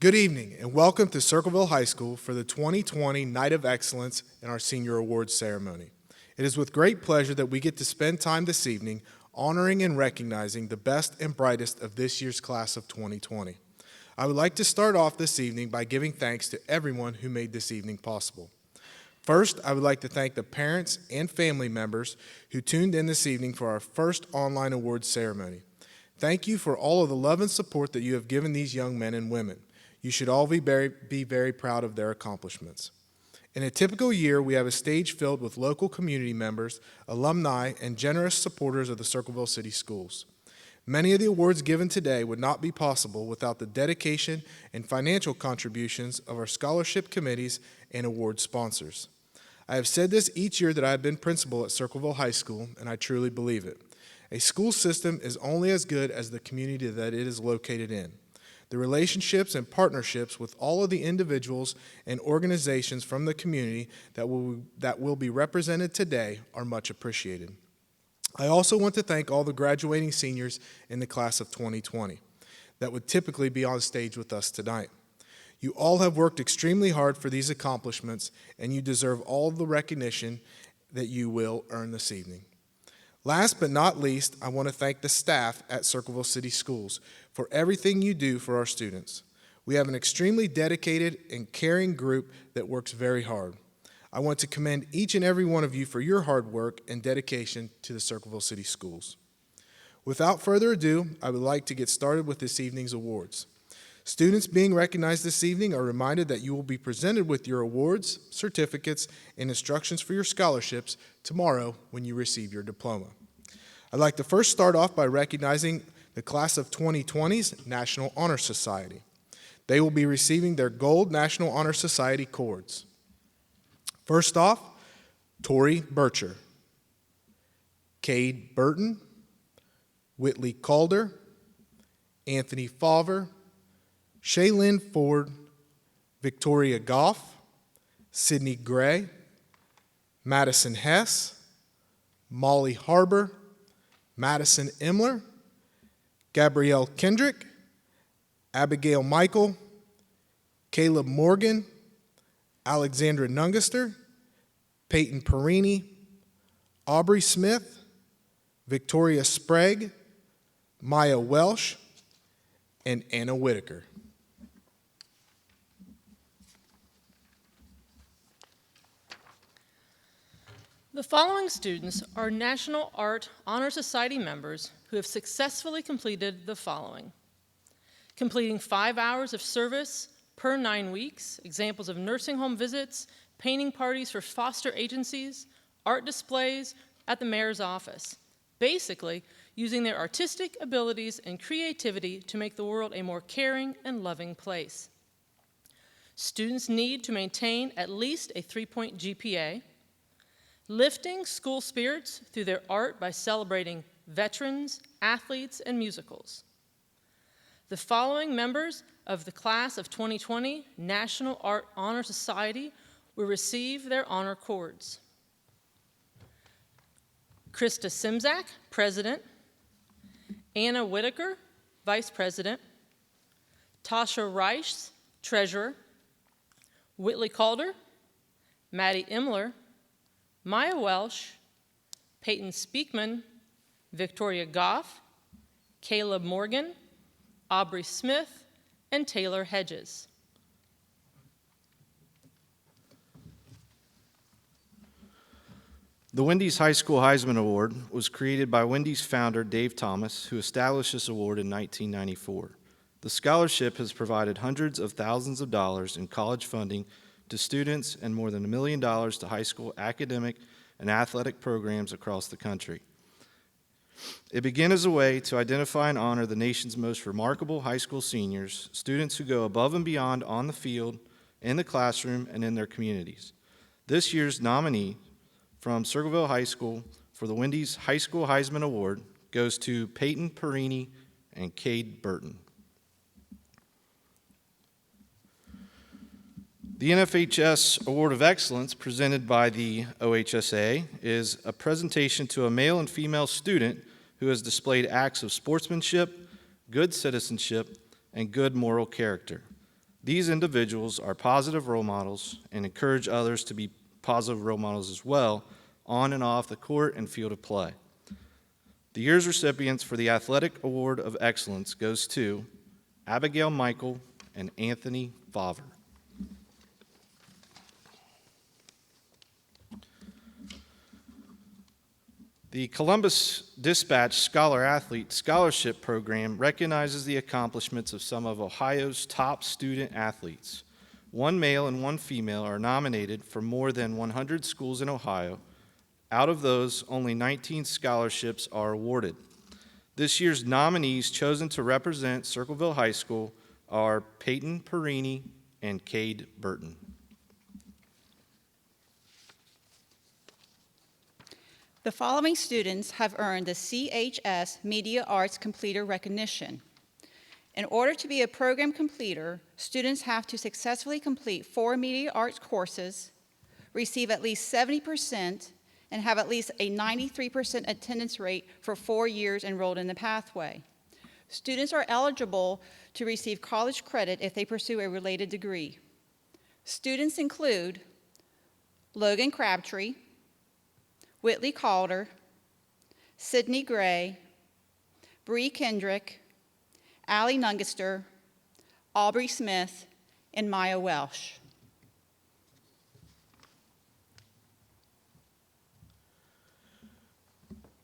Good evening and welcome to Circleville High School for the 2020 Night of Excellence and our Senior Awards Ceremony. It is with great pleasure that we get to spend time this evening honoring and recognizing the best and brightest of this year's class of 2020. I would like to start off this evening by giving thanks to everyone who made this evening possible. First, I would like to thank the parents and family members who tuned in this evening for our first online awards ceremony. Thank you for all of the love and support that you have given these young men and women. You should all be very proud of their accomplishments. In a typical year, we have a stage filled with local community members, alumni, and generous supporters of the Circleville City Schools. Many of the awards given today would not be possible without the dedication and financial contributions of our scholarship committees and award sponsors. I have said this each year that I have been principal at Circleville High School, and I truly believe it. A school system is only as good as the community that it is located in. The relationships and partnerships with all of the individuals and organizations from the community that will be represented today are much appreciated. I also want to thank all the graduating seniors in the class of 2020 that would typically be on stage with us tonight. You all have worked extremely hard for these accomplishments, and you deserve all the recognition that you will earn this evening. Last but not least, I want to thank the staff at Circleville City Schools for everything you do for our students. We have an extremely dedicated and caring group that works very hard. I want to commend each and every one of you for your hard work and dedication to the Circleville City Schools. Without further ado, I would like to get started with this evening's awards. Students being recognized this evening are reminded that you will be presented with your awards, certificates, and instructions for your scholarships tomorrow when you receive your diploma. I'd like to first start off by recognizing the class of 2020's National Honor Society. They will be receiving their Gold National Honor Society cords. First off, Tori Bircher, Cade Burton, Whitley Calder, Anthony Fauver, Shaylin Ford, Victoria Goff, Sydney Gray, Madison Hess, Molly Harbor, Madison Imler, Gabrielle Kendrick, Abigail Michael, Caleb Morgan, Alexandra Nungaster, Peyton Perini, Aubrey Smith, Victoria Sprague, Maya Welsh, and Anna Whitaker. The following students are National Art Honor Society members who have successfully completed the following: completing 5 hours of service per 9 weeks, examples of nursing home visits, painting parties for foster agencies, art displays at the mayor's office, basically using their artistic abilities and creativity to make the world a more caring and loving place. Students need to maintain at least a 3-point GPA, lifting school spirits through their art by celebrating veterans, athletes, and musicals. The following members of the class of 2020 National Art Honor Society will receive their honor cords: Krista Simzak, President; Anna Whitaker, Vice President; Tasha Reichs, Treasurer; Whitley Calder, Maddie Imler, Maya Welsh, Peyton Speakman, Victoria Goff, Caleb Morgan, Aubrey Smith, and Taylor Hedges. The Wendy's High School Heisman Award was created by Wendy's founder, Dave Thomas, who established this award in 1994. The scholarship has provided hundreds of thousands of dollars in college funding to students and more than $1 million to high school academic and athletic programs across the country. It began as a way to identify and honor the nation's most remarkable high school seniors, students who go above and beyond on the field, in the classroom, and in their communities. This year's nominee from Circleville High School for the Wendy's High School Heisman Award goes to Peyton Perini and Cade Burton. The NFHS Award of Excellence presented by the OHSAA is a presentation to a male and female student who has displayed acts of sportsmanship, good citizenship, and good moral character. These individuals are positive role models and encourage others to be positive role models as well, on and off the court and field of play. The year's recipients for the Athletic Award of Excellence goes to Abigail Michael and Anthony Favre. The Columbus Dispatch Scholar Athlete Scholarship Program recognizes the accomplishments of some of Ohio's top student athletes. One male and one female are nominated for more than 100 schools in Ohio. Out of those, only 19 scholarships are awarded. This year's nominees chosen to represent Circleville High School are Peyton Perini and Cade Burton. The following students have earned the CHS Media Arts Completer recognition. In order to be a program completer, students have to successfully complete 4 media arts courses, receive at least 70%, and have at least a 93% attendance rate for 4 years enrolled in the pathway. Students are eligible to receive college credit if they pursue a related degree. Students include Logan Crabtree, Whitley Calder, Sydney Gray, Bree Kendrick, Allie Nungaster, Aubrey Smith, and Maya Welsh.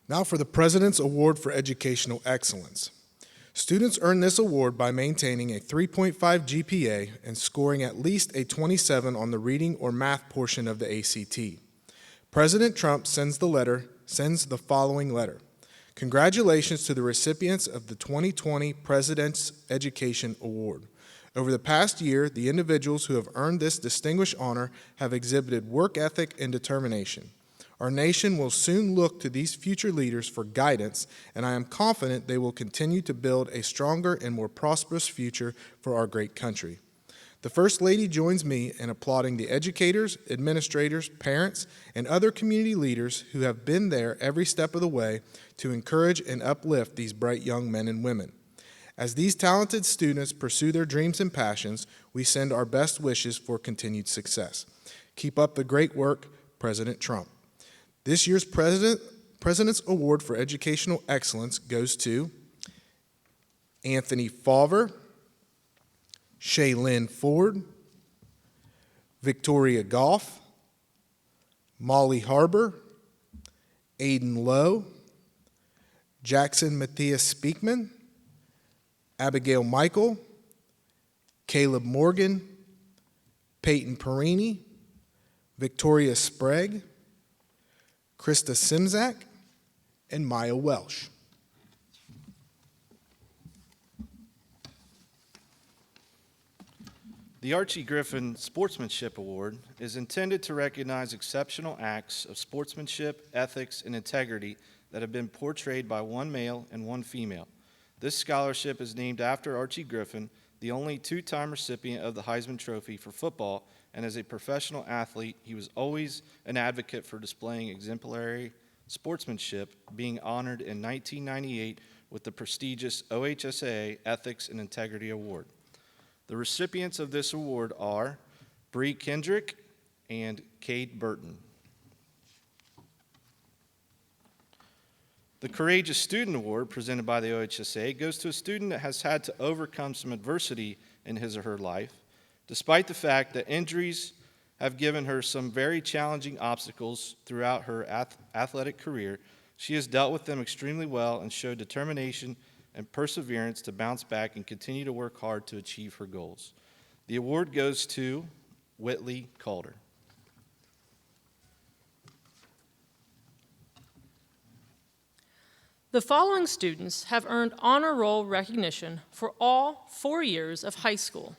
Now for the President's Award for Educational Excellence. Students earn this award by maintaining a 3.5 GPA and scoring at least a 27 on the reading or math portion of the ACT. President Trump sends the following letter. Congratulations to the recipients of the 2020 President's Education Award. Over the past year, the individuals who have earned this distinguished honor have exhibited work ethic and determination. Our nation will soon look to these future leaders for guidance, and I am confident they will continue to build a stronger and more prosperous future for our great country. The First Lady joins me in applauding the educators, administrators, parents, and other community leaders who have been there every step of the way to encourage and uplift these bright young men and women. As these talented students pursue their dreams and passions, we send our best wishes for continued success. Keep up the great work, President Trump. This year's President's Award for Educational Excellence goes to Anthony Favre, Shaylin Ford, Victoria Goff, Molly Harbor, Aiden Lowe, Jackson Matthias Speakman, Abigail Michael, Caleb Morgan, Peyton Perini, Victoria Sprague, Krista Simzak, and Maya Welsh. The Archie Griffin Sportsmanship Award is intended to recognize exceptional acts of sportsmanship, ethics, and integrity that have been portrayed by one male and one female. This scholarship is named after Archie Griffin, the only 2-time recipient of the Heisman Trophy for football, and as a professional athlete, he was always an advocate for displaying exemplary sportsmanship, being honored in 1998 with the prestigious OHSAA Ethics and Integrity Award. The recipients of this award are Bree Kendrick and Cade Burton. The Courageous Student Award presented by the OHSAA goes to a student that has had to overcome some adversity in his or her life, despite the fact that injuries have given her some very challenging obstacles throughout her athletic career. She has dealt with them extremely well and showed determination and perseverance to bounce back and continue to work hard to achieve her goals. The award goes to Whitley Calder. The following students have earned honor roll recognition for all 4 years of high school.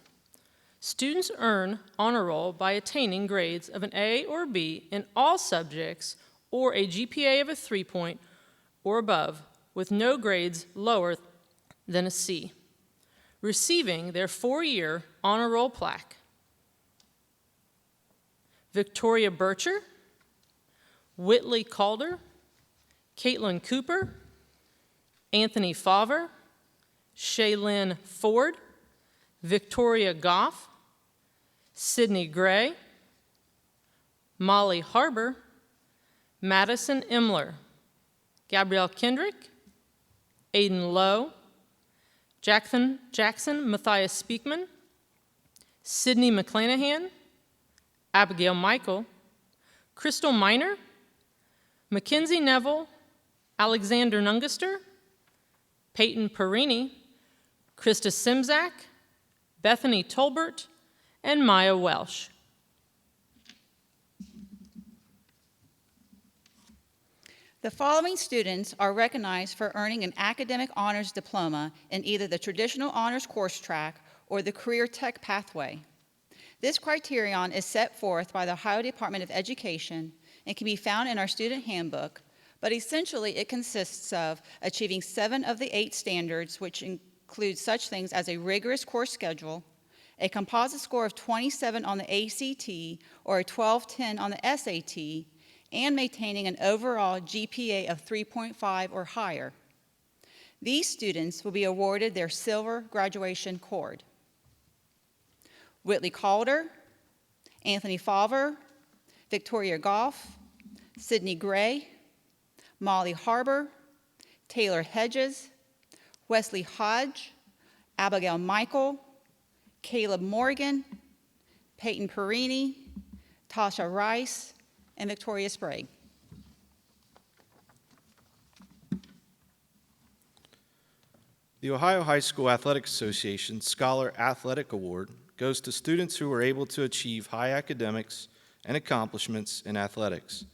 Students earn honor roll by attaining grades of an A or B in all subjects or a GPA of a 3 or above, with no grades lower than a C, receiving their 4-year honor roll plaque. Victoria Bircher, Whitley Calder, Caitlin Cooper, Anthony Favre, Shaylin Ford, Victoria Goff, Sydney Gray, Molly Harbor, Madison Imler, Gabrielle Kendrick, Aiden Lowe, Jackson Matthias Speakman, Sydney McClanahan, Abigail Michael, Crystal Miner, Mackenzie Neville, Alexander Nungaster, Peyton Perini, Krista Simzak, Bethany Tolbert, and Maya Welsh. The following students are recognized for earning an academic honors diploma in either the traditional honors course track or the career tech pathway. This criterion is set forth by the Ohio Department of Education and can be found in our student handbook, but essentially it consists of achieving 7 of the 8 standards, which include such things as a rigorous course schedule, a composite score of 27 on the ACT or a 1210 on the SAT, and maintaining an overall GPA of 3.5 or higher. These students will be awarded their silver graduation cord. Whitley Calder, Anthony Fauver, Victoria Goff, Sydney Gray, Molly Harbor, Taylor Hedges, Wesley Hodge, Abigail Michael, Caleb Morgan, Peyton Perini, Tasha Rice, and Victoria Sprague. The Ohio High School Athletic Association Scholar Athletic Award goes to students who were able to achieve high academics and accomplishments in athletics.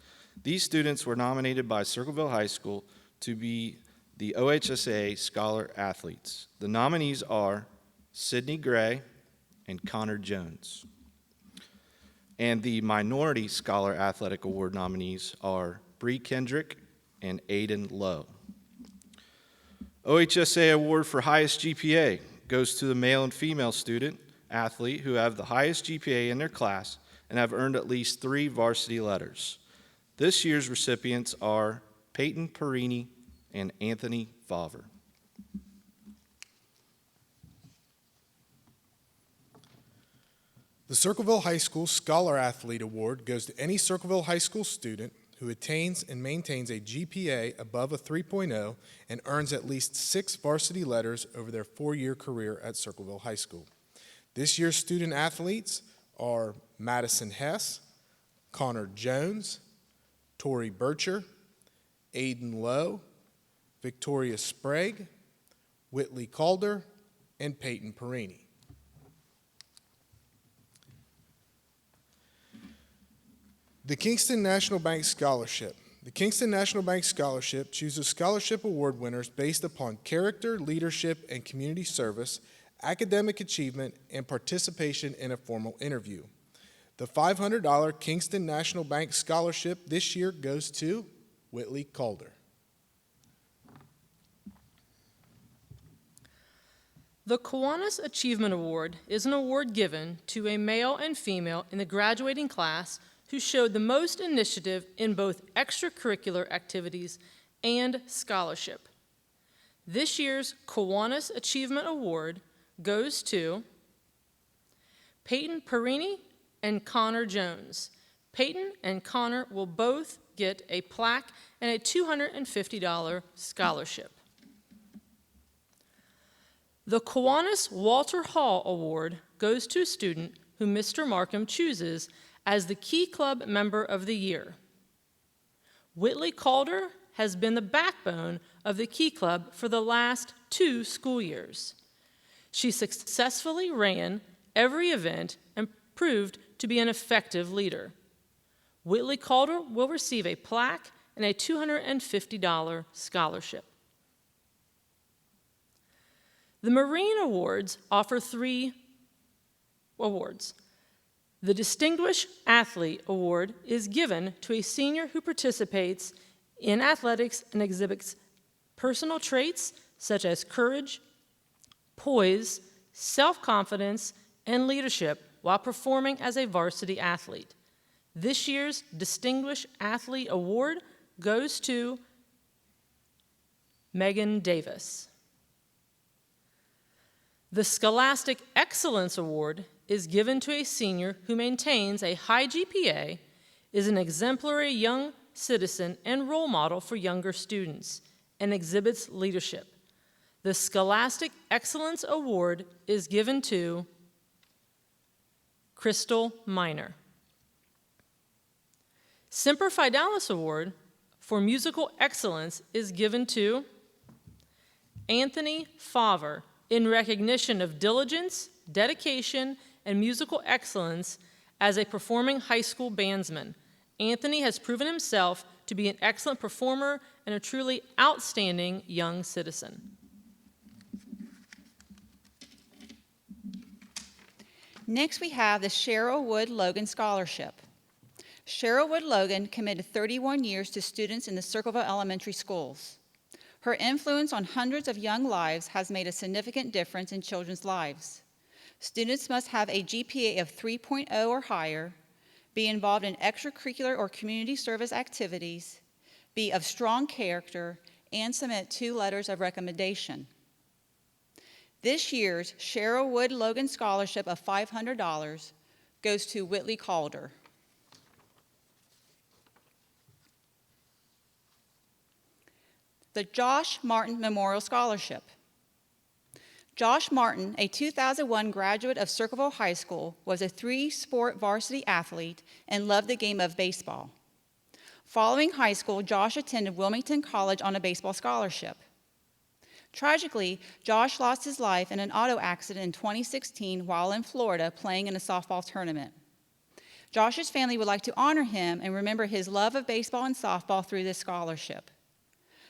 These students were nominated by Circleville High School to be the OHSAA Scholar Athletes. The nominees are Sydney Gray and Connor Jones. And the Minority Scholar Athletic Award nominees are Bree Kendrick and Aiden Lowe. OHSAA Award for Highest GPA goes to the male and female student athlete who have the highest GPA in their class and have earned at least 3 varsity letters. This year's recipients are Peyton Perini and Anthony Fauver. The Circleville High School Scholar Athlete Award goes to any Circleville High School student who attains and maintains a GPA above a 3.0 and earns at least 6 varsity letters over their 4-year career at Circleville High School. This year's student athletes are Madison Hess, Connor Jones, Tori Bircher, Aiden Lowe, Victoria Sprague, Whitley Calder, and Peyton Perini. The Kingston National Bank Scholarship. The Kingston National Bank Scholarship chooses scholarship award winners based upon character, leadership, and community service, academic achievement, and participation in a formal interview. The $500 Kingston National Bank Scholarship this year goes to Whitley Calder. The Kiwanis Achievement Award is an award given to a male and female in the graduating class who showed the most initiative in both extracurricular activities and scholarship. This year's Kiwanis Achievement Award goes to Peyton Perini and Connor Jones. Peyton and Connor will both get a plaque and a $250 scholarship. The Kiwanis Walter Hall Award goes to a student who Mr. Markham chooses as the Key Club Member of the Year. Whitley Calder has been the backbone of the Key Club for the last 2 school years. She successfully ran every event and proved to be an effective leader. Whitley Calder will receive a plaque and a $250 scholarship. The Marine Awards offer 3 awards. The Distinguished Athlete Award is given to a senior who participates in athletics and exhibits personal traits such as courage, poise, self-confidence, and leadership while performing as a varsity athlete. This year's Distinguished Athlete Award goes to Megan Davis. The Scholastic Excellence Award is given to a senior who maintains a high GPA, is an exemplary young citizen and role model for younger students, and exhibits leadership. The Scholastic Excellence Award is given to Crystal Miner. Semper Fidelis Award for musical excellence is given to Anthony Favre in recognition of diligence, dedication, and musical excellence as a performing high school bandsman. Anthony has proven himself to be an excellent performer and a truly outstanding young citizen. Next, we have the Cheryl Wood Logan Scholarship. Cheryl Wood Logan committed 31 years to students in the Circleville Elementary Schools. Her influence on hundreds of young lives has made a significant difference in children's lives. Students must have a GPA of 3.0 or higher, be involved in extracurricular or community service activities, be of strong character, and submit 2 letters of recommendation. This year's Cheryl Wood Logan Scholarship of $500 goes to Whitley Calder. The Josh Martin Memorial Scholarship. Josh Martin, a 2001 graduate of Circleville High School, was a 3-sport varsity athlete and loved the game of baseball. Following high school, Josh attended Wilmington College on a baseball scholarship. Tragically, Josh lost his life in an auto accident in 2016 while in Florida playing in a softball tournament. Josh's family would like to honor him and remember his love of baseball and softball through this scholarship.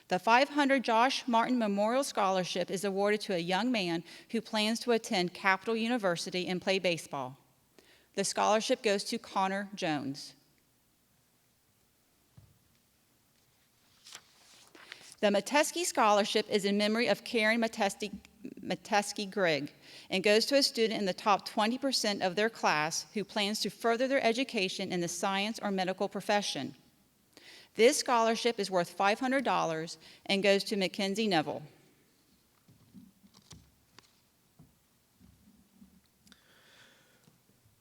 The $500 Josh Martin Memorial Scholarship is awarded to a young man who plans to attend Capital University and play baseball. The scholarship goes to Connor Jones. The Metesky Scholarship is in memory of Karen Metesky Grigg and goes to a student in the top 20% of their class who plans to further their education in the science or medical profession. This scholarship is worth $500 and goes to Mackenzie Neville.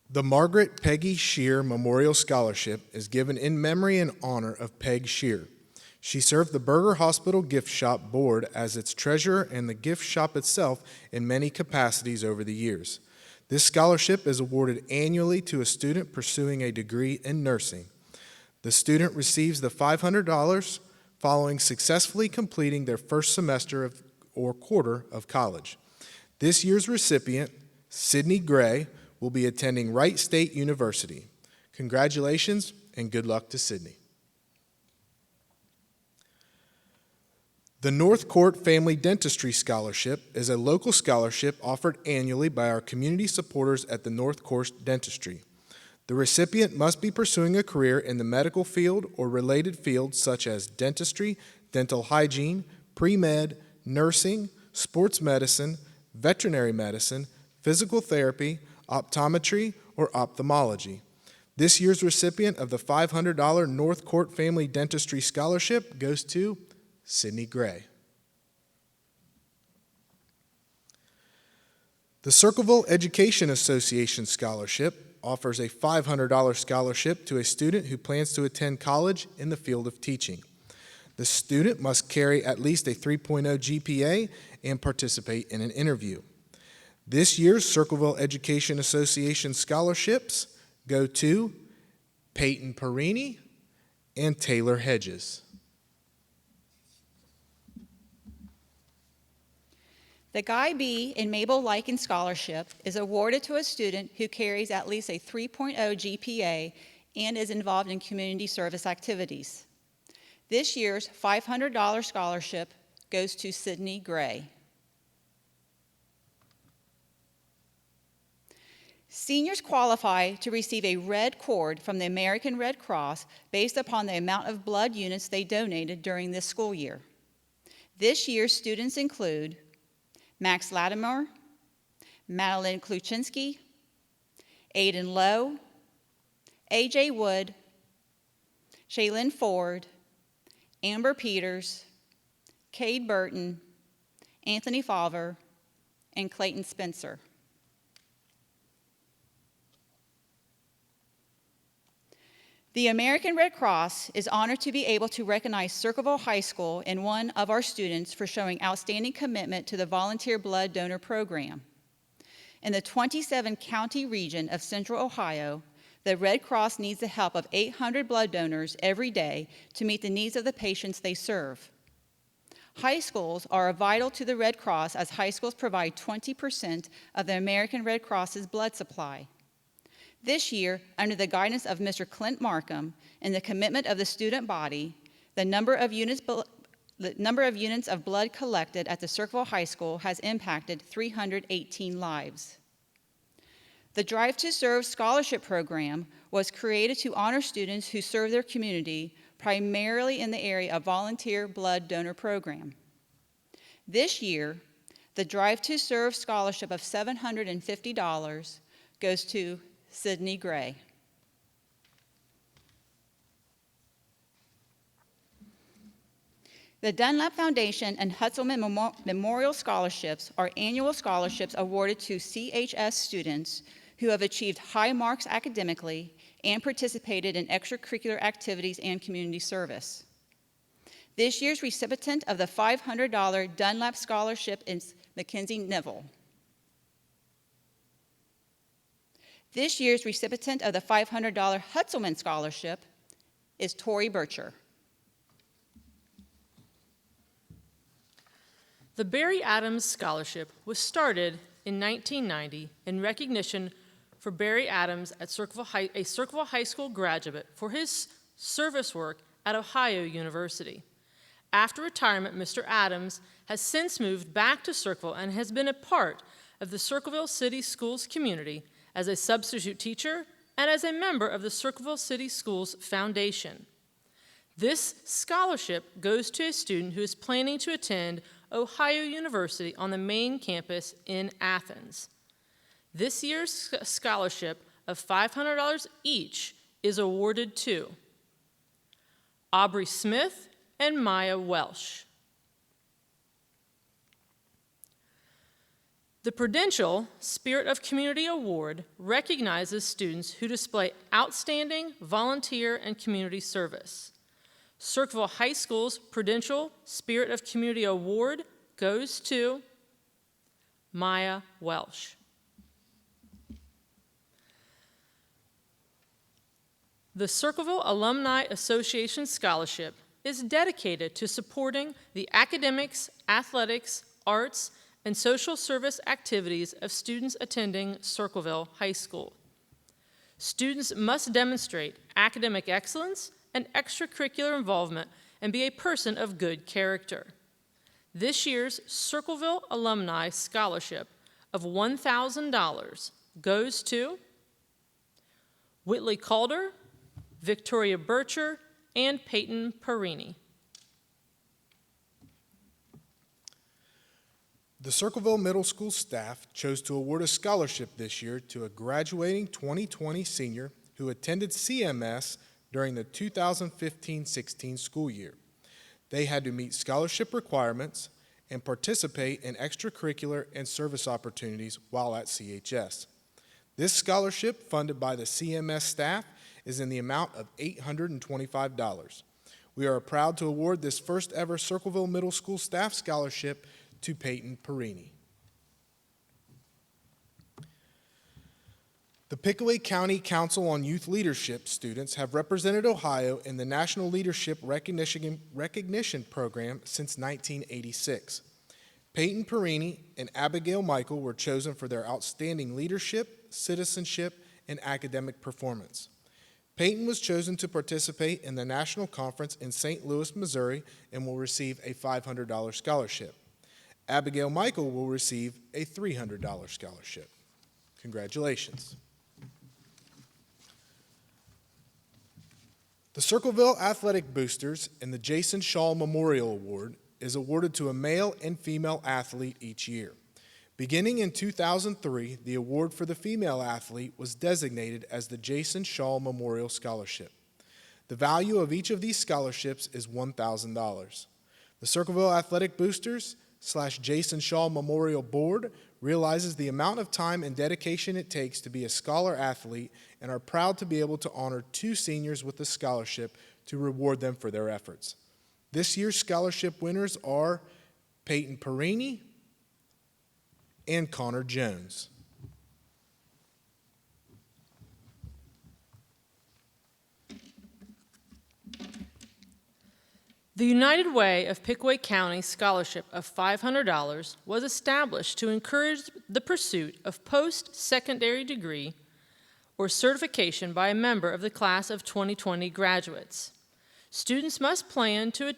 The Margaret Peggy Shear Memorial Scholarship is given in memory and honor of Peg Shear. She served the Burger Hospital Gift Shop Board as its treasurer and the gift shop itself in many capacities over the years. This scholarship is awarded annually to a student pursuing a degree in nursing. The student receives the $500 following successfully completing their first semester or quarter of college. This year's recipient, Sydney Gray, will be attending Wright State University. Congratulations and good luck to Sydney. The North Court Family Dentistry Scholarship is a local scholarship offered annually by our community supporters at the North Court Dentistry. The recipient must be pursuing a career in the medical field or related fields such as dentistry, dental hygiene, pre-med, nursing, sports medicine, veterinary medicine, physical therapy, optometry, or ophthalmology. This year's recipient of the $500 North Court Family Dentistry Scholarship goes to Sydney Gray. The Circleville Education Association Scholarship offers a $500 scholarship to a student who plans to attend college in the field of teaching. The student must carry at least a 3.0 GPA and participate in an interview. This year's Circleville Education Association scholarships go to Peyton Perini and Taylor Hedges. The Guy B. and Mabel Lycan Scholarship is awarded to a student who carries at least a 3.0 GPA and is involved in community service activities. This year's $500 scholarship goes to Sydney Gray. Seniors qualify to receive a red cord from the American Red Cross based upon the amount of blood units they donated during this school year. This year's students include Max Latimer, Madeline Kluczynski, Aiden Lowe, A.J. Wood, Shaylin Ford, Amber Peters, Cade Burton, Anthony Favre, and Clayton Spencer. The American Red Cross is honored to be able to recognize Circleville High School and one of our students for showing outstanding commitment to the volunteer blood donor program. In the 27-county region of Central Ohio, the Red Cross needs the help of 800 blood donors every day to meet the needs of the patients they serve. High schools are vital to the Red Cross as high schools provide 20% of the American Red Cross's blood supply. This year, under the guidance of Mr. Clint Markham and the commitment of the student body, the number of units of blood collected at the Circleville High School has impacted 318 lives. The Drive to Serve scholarship program was created to honor students who serve their community, primarily in the area of volunteer blood donor program. This year, the Drive to Serve scholarship of $750 goes to Sydney Gray. The Dunlap Foundation and Hutzelman Memorial Scholarships are annual scholarships awarded to CHS students who have achieved high marks academically and participated in extracurricular activities and community service. This year's recipient of the $500 Dunlap Scholarship is Mackenzie Neville. This year's recipient of the $500 Hutzelman Scholarship is Tori Bircher. The Barry Adams Scholarship was started in 1990 in recognition for Barry Adams, a Circleville High School graduate, for his service work at Ohio University. After retirement, Mr. Adams has since moved back to Circleville and has been a part of the Circleville City Schools community as a substitute teacher and as a member of the Circleville City Schools Foundation. This scholarship goes to a student who is planning to attend Ohio University on the main campus in Athens. This year's scholarship of $500 each is awarded to Aubrey Smith and Maya Welsh. The Prudential Spirit of Community Award recognizes students who display outstanding volunteer and community service. Circleville High School's Prudential Spirit of Community Award goes to Maya Welsh. The Circleville Alumni Association Scholarship is dedicated to supporting the academics, athletics, arts, and social service activities of students attending Circleville High School. Students must demonstrate academic excellence and extracurricular involvement and be a person of good character. This year's Circleville Alumni Scholarship of $1,000 goes to Whitley Calder, Victoria Bircher, and Peyton Perini. The Circleville Middle School staff chose to award a scholarship this year to a graduating 2020 senior who attended CMS during the 2015-16 school year. They had to meet scholarship requirements and participate in extracurricular and service opportunities while at CHS. This scholarship, funded by the CMS staff, is in the amount of $825. We are proud to award this first ever Circleville Middle School staff scholarship to Peyton Perini. The Pickaway County Council on Youth Leadership students have represented Ohio in the National Leadership Recognition Program since 1986. Peyton Perini and Abigail Michael were chosen for their outstanding leadership, citizenship, and academic performance. Peyton was chosen to participate in the national conference in St. Louis, Missouri, and will receive a $500 scholarship. Abigail Michael will receive a $300 scholarship. Congratulations. The Circleville Athletic Boosters and the Jason Shaw Memorial Award is awarded to a male and female athlete each year. Beginning in 2003, the award for the female athlete was designated as the Jason Shaw Memorial Scholarship. The value of each of these scholarships is $1,000. The Circleville Athletic Boosters Jason Shaw Memorial Board realizes the amount of time and dedication it takes to be a scholar athlete and are proud to be able to honor 2 seniors with a scholarship to reward them for their efforts. This year's scholarship winners are Peyton Perini and Connor Jones. The United Way of Pickaway County Scholarship of $500 was established to encourage the pursuit of post-secondary degree or certification by a member of the class of 2020 graduates. Students must plan to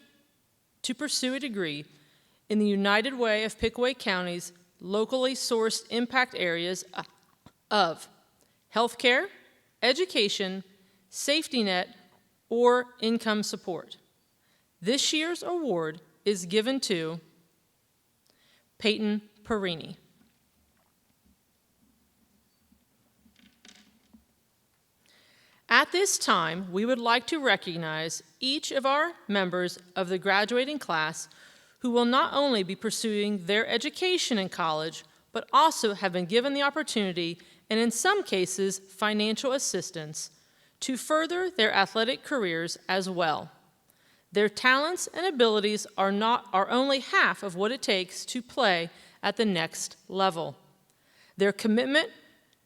pursue a degree in the United Way of Pickaway County's locally sourced impact areas of healthcare, education, safety net, or income support. This year's award is given to Peyton Perini. At this time, we would like to recognize each of our members of the graduating class who will not only be pursuing their education in college, but also have been given the opportunity, and in some cases, financial assistance, to further their athletic careers as well. Their talents and abilities are only half of what it takes to play at the next level. Their commitment,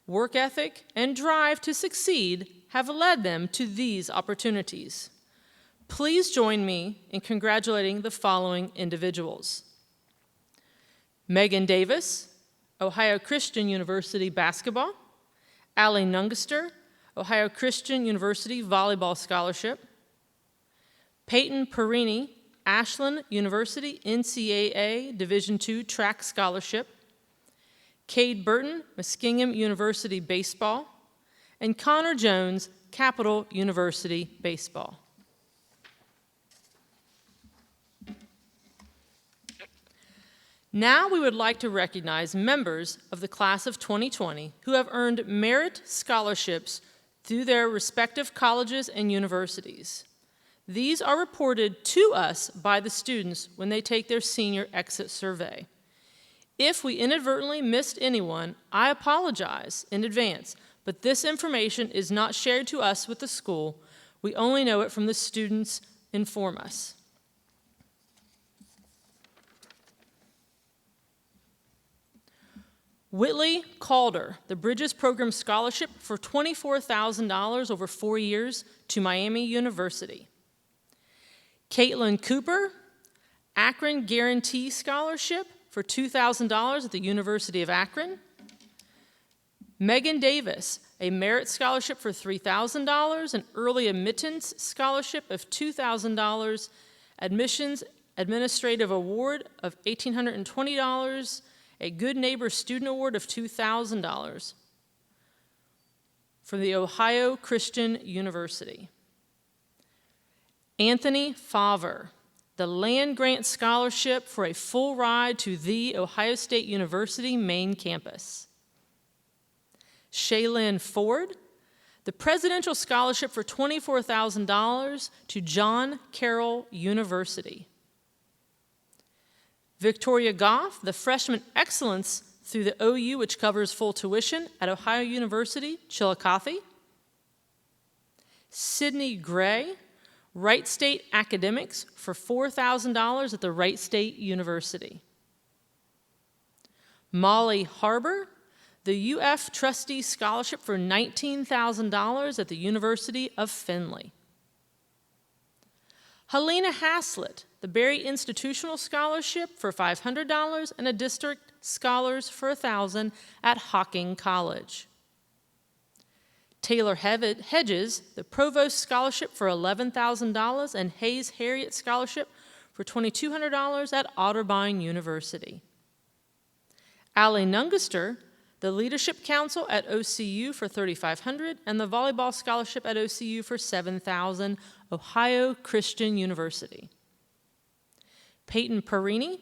work ethic, and drive to succeed have led them to these opportunities. Please join me in congratulating the following individuals: Megan Davis, Ohio Christian University basketball; Allie Nungaster, Ohio Christian University volleyball scholarship; Peyton Perini, Ashland University NCAA Division II track scholarship; Cade Burton, Muskingum University baseball; and Connor Jones, Capital University baseball. Now we would like to recognize members of the class of 2020 who have earned merit scholarships through their respective colleges and universities. These are reported to us by the students when they take their senior exit survey. If we inadvertently missed anyone, I apologize in advance, but this information is not shared to us with the school. We only know it from the students inform us. Whitley Calder, the Bridges Program Scholarship for $24,000 over 4 years to Miami University. Caitlin Cooper, Akron Guarantee Scholarship for $2,000 at the University of Akron. Megan Davis, a Merit Scholarship for $3,000, an Early Admittance Scholarship of $2,000, Admissions Administrative Award of $1,820, a Good Neighbor Student Award of $2,000 from the Ohio Christian University. Anthony Favre, the Land Grant Scholarship for a full ride to the Ohio State University main campus. Shaylin Ford, the Presidential Scholarship for $24,000 to John Carroll University. Victoria Goff, the Freshman Excellence through the OU, which covers full tuition at Ohio University, Chillicothe. Sydney Gray, Wright State Academics for $4,000 at the Wright State University. Molly Harbor, the UF Trustee Scholarship for $19,000 at the University of Findlay. Helena Haslett, the Berry Institutional Scholarship for $500 and a District Scholars for $1,000 at Hocking College. Taylor Hedges, the Provost Scholarship for $11,000 and Hayes Harriet Scholarship for $2,200 at Otterbein University. Allie Nungaster, the Leadership Council at OCU for $3,500 and the Volleyball Scholarship at OCU for $7,000, Ohio Christian University. Peyton Perini,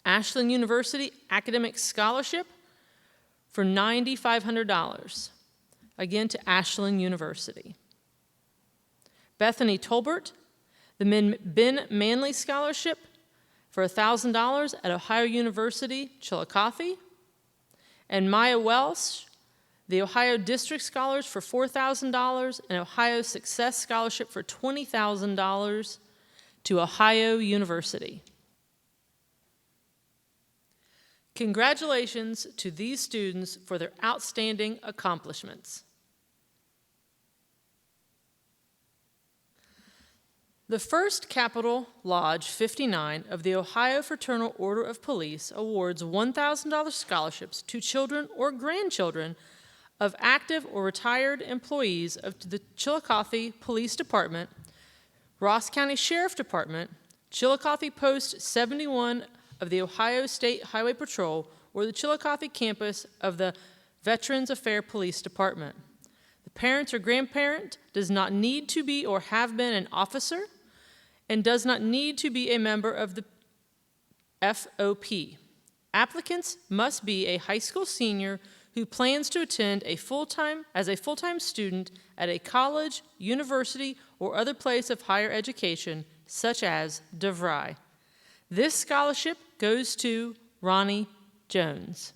Ashland University Academic Scholarship for $9,500, again to Ashland University. Bethany Tolbert, the Ben Manley Scholarship for $1,000 at Ohio University, Chillicothe, and Maya Welsh, the Ohio District Scholars for $4,000, and Ohio Success Scholarship for $20,000 to Ohio University. Congratulations to these students for their outstanding accomplishments. The First Capitol Lodge 59 of the Ohio Fraternal Order of Police awards $1,000 scholarships to children or grandchildren of active or retired employees of the Chillicothe Police Department, Ross County Sheriff Department, Chillicothe Post 71 of the Ohio State Highway Patrol, or the Chillicothe campus of the Veterans Affairs Police Department. The parent or grandparent does not need to be or have been an officer and does not need to be a member of the FOP. Applicants must be a high school senior who plans to attend as a full-time student at a college, university, or other place of higher education, such as DeVry. This scholarship goes to Ronnie Jones.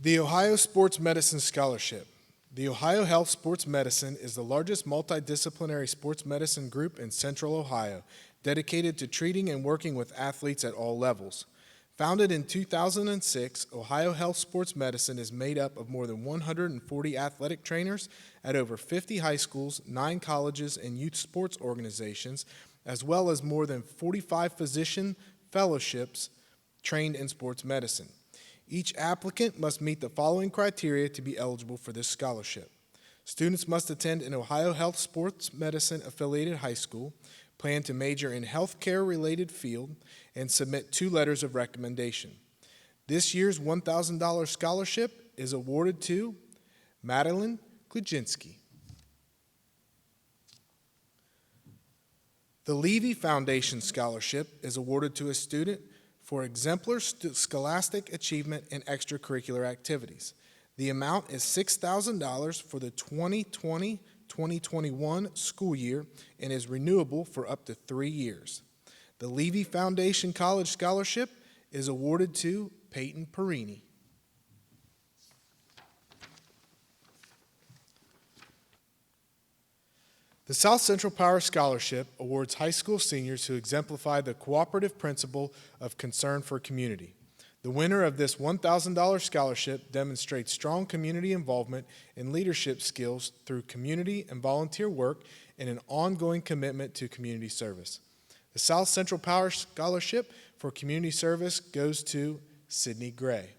The Ohio Sports Medicine Scholarship. The Ohio Health Sports Medicine is the largest multidisciplinary sports medicine group in Central Ohio, dedicated to treating and working with athletes at all levels. Founded in 2006, Ohio Health Sports Medicine is made up of more than 140 athletic trainers at over 50 high schools, 9 colleges, and youth sports organizations, as well as more than 45 physician fellowships trained in sports medicine. Each applicant must meet the following criteria to be eligible for this scholarship. Students must attend an Ohio Health Sports Medicine affiliated high school, plan to major in healthcare-related field, and submit 2 letters of recommendation. This year's $1,000 scholarship is awarded to Madeline Klujinski. The Levy Foundation Scholarship is awarded to a student for exemplar scholastic achievement in extracurricular activities. The amount is $6,000 for the 2020-2021 school year and is renewable for up to 3 years. The Levy Foundation College Scholarship is awarded to Peyton Perini. The South Central Power Scholarship awards high school seniors who exemplify the cooperative principle of concern for community. The winner of this $1,000 scholarship demonstrates strong community involvement and leadership skills through community and volunteer work and an ongoing commitment to community service. The South Central Power Scholarship for Community Service goes to Sydney Gray.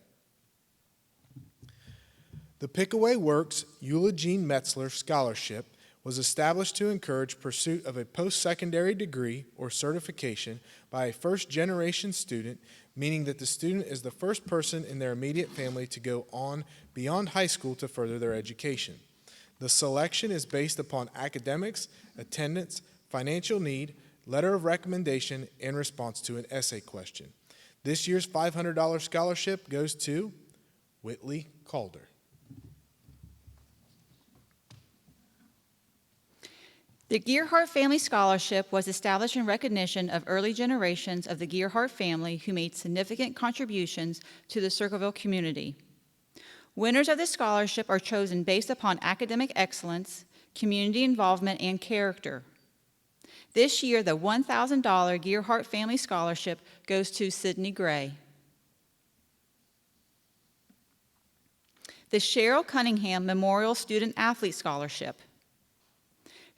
The Pickaway Works Eula Jean Metzler Scholarship was established to encourage pursuit of a post-secondary degree or certification by a first-generation student, meaning that the student is the first person in their immediate family to go on beyond high school to further their education. The selection is based upon academics, attendance, financial need, letter of recommendation, and response to an essay question. This year's $500 scholarship goes to Whitley Calder. The Gearhart Family Scholarship was established in recognition of early generations of the Gearhart family who made significant contributions to the Circleville community. Winners of this scholarship are chosen based upon academic excellence, community involvement, and character. This year, the $1,000 Gearhart Family Scholarship goes to Sydney Gray. The Cheryl Cunningham Memorial Student Athlete Scholarship.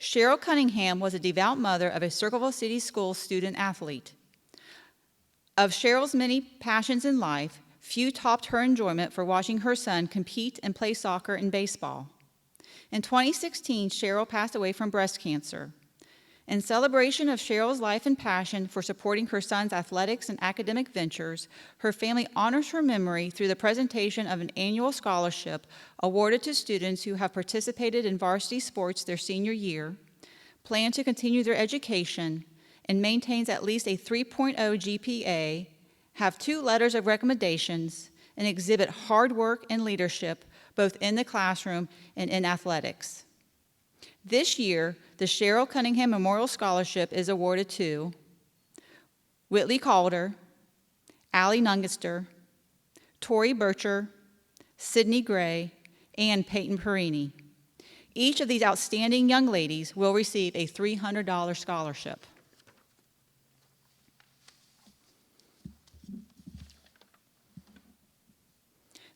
Cheryl Cunningham was a devout mother of a Circleville City Schools student athlete. Of Cheryl's many passions in life, few topped her enjoyment for watching her son compete and play soccer and baseball. In 2016, Cheryl passed away from breast cancer. In celebration of Cheryl's life and passion for supporting her son's athletics and academic ventures, her family honors her memory through the presentation of an annual scholarship awarded to students who have participated in varsity sports their senior year, plan to continue their education, and maintains at least a 3.0 GPA, have 2 letters of recommendations, and exhibit hard work and leadership both in the classroom and in athletics. This year, the Cheryl Cunningham Memorial Scholarship is awarded to Whitley Calder, Allie Nungaster, Tori Bircher, Sydney Gray, and Peyton Perini. Each of these outstanding young ladies will receive a $300 scholarship.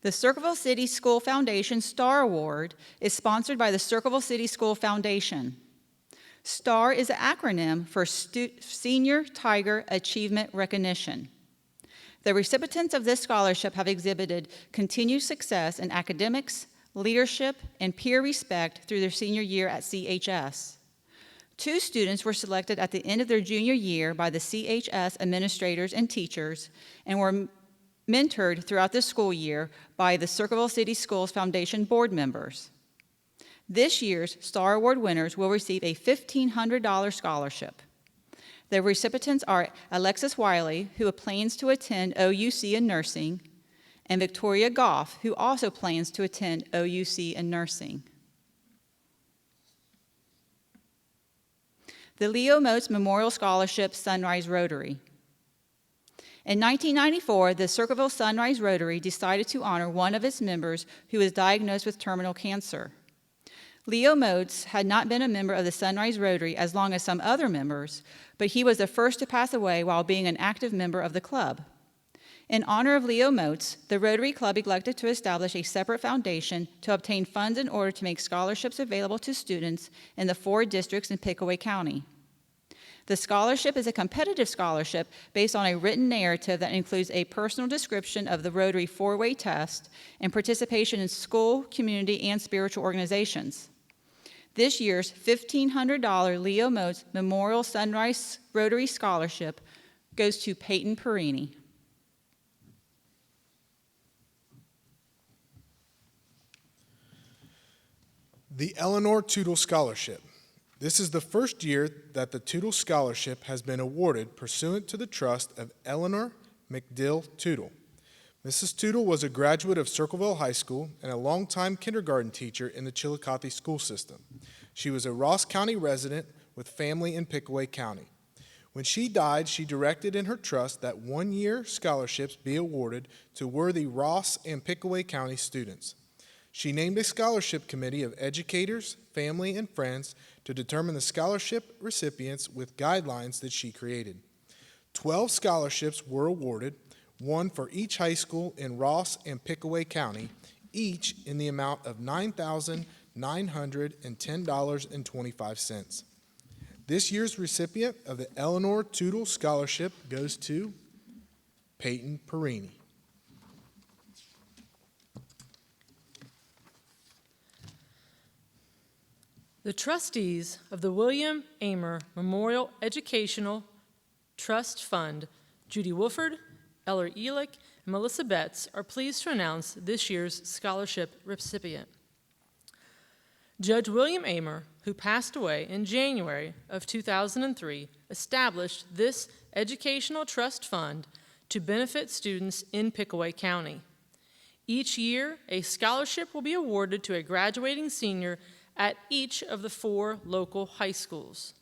The Circleville City School Foundation Star Award is sponsored by the Circleville City School Foundation. STAR is an acronym for Senior Tiger Achievement Recognition. The recipients of this scholarship have exhibited continued success in academics, leadership, and peer respect through their senior year at CHS. 2 students were selected at the end of their junior year by the CHS administrators and teachers and were mentored throughout the school year by the Circleville City Schools Foundation board members. This year's Star Award winners will receive a $1,500 scholarship. The recipients are Alexis Wiley, who plans to attend OUC in nursing, and Victoria Goff, who also plans to attend OUC in nursing. The Leo Moats Memorial Scholarship Sunrise Rotary. In 1994, the Circleville Sunrise Rotary decided to honor one of its members who was diagnosed with terminal cancer. Leo Moats had not been a member of the Sunrise Rotary as long as some other members, but he was the first to pass away while being an active member of the club. In honor of Leo Moats, the Rotary Club elected to establish a separate foundation to obtain funds in order to make scholarships available to students in the 4 districts in Pickaway County. The scholarship is a competitive scholarship based on a written narrative that includes a personal description of the Rotary 4-way test and participation in school, community, and spiritual organizations. This year's $1,500 Leo Moats Memorial Sunrise Rotary Scholarship goes to Peyton Perini. The Eleanor Tootle Scholarship. This is the first year that the Tootle Scholarship has been awarded pursuant to the trust of Eleanor McDill Tootle. Mrs. Tootle was a graduate of Circleville High School and a longtime kindergarten teacher in the Chillicothe school system. She was a Ross County resident with family in Pickaway County. When she died, she directed in her trust that one-year scholarships be awarded to worthy Ross and Pickaway County students. She named a scholarship committee of educators, family, and friends to determine the scholarship recipients with guidelines that she created. 12 scholarships were awarded, one for each high school in Ross and Pickaway County, each in the amount of $9,910.25. This year's recipient of the Eleanor Tootle Scholarship goes to Peyton Perini. The trustees of the William Amer Memorial Educational Trust Fund, Judy Wolford, Eller Elick, and Melissa Betts, are pleased to announce this year's scholarship recipient. Judge William Amer, who passed away in January of 2003, established this educational trust fund to benefit students in Pickaway County. Each year, a scholarship will be awarded to a graduating senior at each of the 4 local high schools.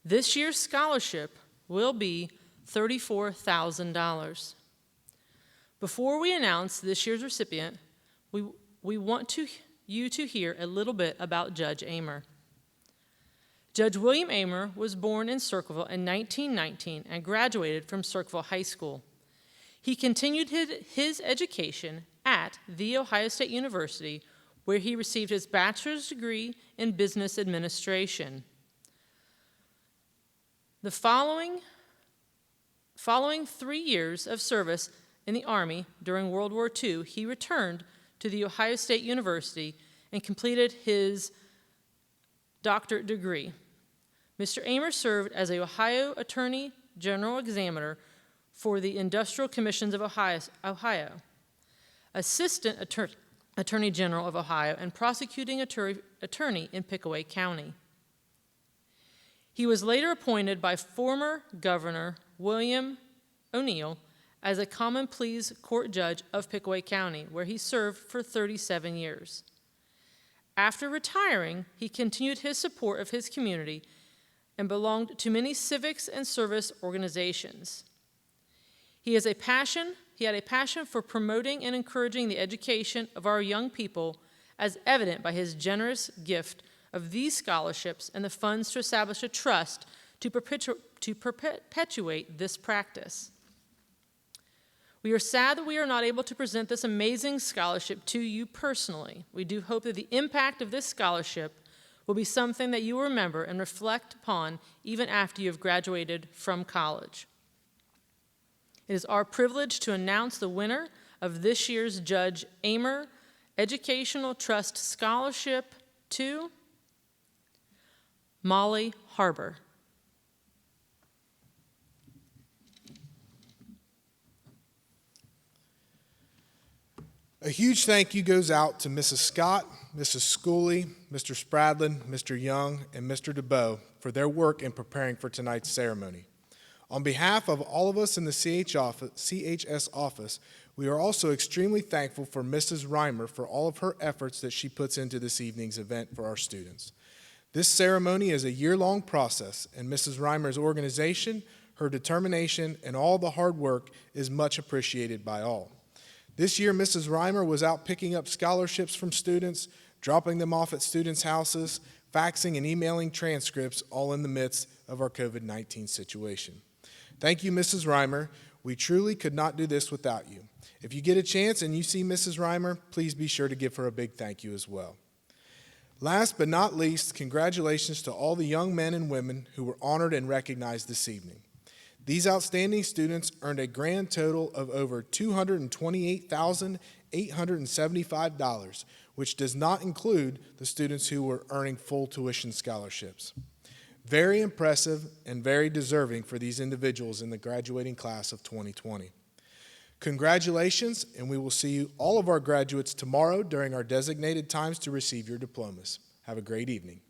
This year's scholarship will be $34,000. Before we announce this year's recipient, we want you to hear a little bit about Judge Amer. Judge William Amer was born in Circleville in 1919 and graduated from Circleville High School. He continued his education at The Ohio State University, where he received his bachelor's degree in business administration. The following 3 years of service in the Army during World War II, he returned to The Ohio State University and completed his doctorate degree. Mr. Amer served as the Ohio Attorney General Examiner for the Industrial Commissions of Ohio, Assistant Attorney General of Ohio, and Prosecuting Attorney in Pickaway County. He was later appointed by former Governor William O'Neill as a common pleas court judge of Pickaway County, where he served for 37 years. After retiring, he continued his support of his community and belonged to many civics and service organizations. He had a passion for promoting and encouraging the education of our young people, as evident by his generous gift of these scholarships and the funds to establish a trust to perpetuate this practice. We are sad that we are not able to present this amazing scholarship to you personally. We do hope that the impact of this scholarship will be something that you will remember and reflect upon even after you have graduated from college. It is our privilege to announce the winner of this year's Judge Amer Educational Trust Scholarship to Molly Harbor. A huge thank you goes out to Mrs. Scott, Mrs. Schooley, Mr. Spradlin, Mr. Young, and Mr. DeBow for their work in preparing for tonight's ceremony. On behalf of all of us in the CHS office, we are also extremely thankful for Mrs. Reimer for all of her efforts that she puts into this evening's event for our students. This ceremony is a year-long process, and Mrs. Reimer's organization, her determination, and all the hard work is much appreciated by all. This year, Mrs. Reimer was out picking up scholarships from students, dropping them off at students' houses, faxing and emailing transcripts, all in the midst of our COVID-19 situation. Thank you, Mrs. Reimer. We truly could not do this without you. If you get a chance and you see Mrs. Reimer, please be sure to give her a big thank you as well. Last but not least, congratulations to all the young men and women who were honored and recognized this evening. These outstanding students earned a grand total of over $228,875, which does not include the students who were earning full tuition scholarships. Very impressive and very deserving for these individuals in the graduating class of 2020. Congratulations, and we will see all of our graduates tomorrow during our designated times to receive your diplomas. Have a great evening.